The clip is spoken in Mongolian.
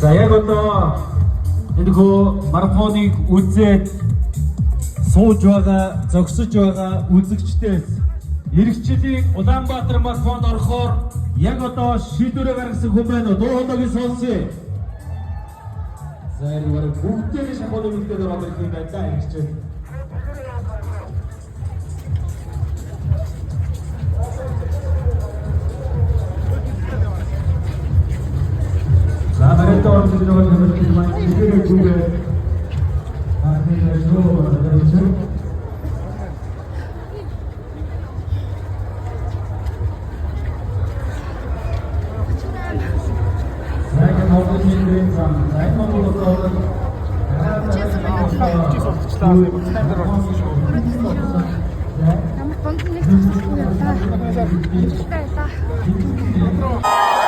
За яг одоо энэхүү марафоныг үзээд сууж байгаа, зогсож байгаа үзэгчдээс эрэгчлийн Улаанбаатар марафонд орохоор яг одоо шийдвэрээ гаргасан хүн байна уу? Дуу хоолойг сонсъё. За энэ бүгдээ шахуулын үлдээр орох юм байна да эрэгчид. Барайтай орж ирж байгаа хүмүүс маань ихээр зүгээр аргыг руу орж ирж Ямар гонгны нэг тусахгүй юм да. Амжилттай байлаа.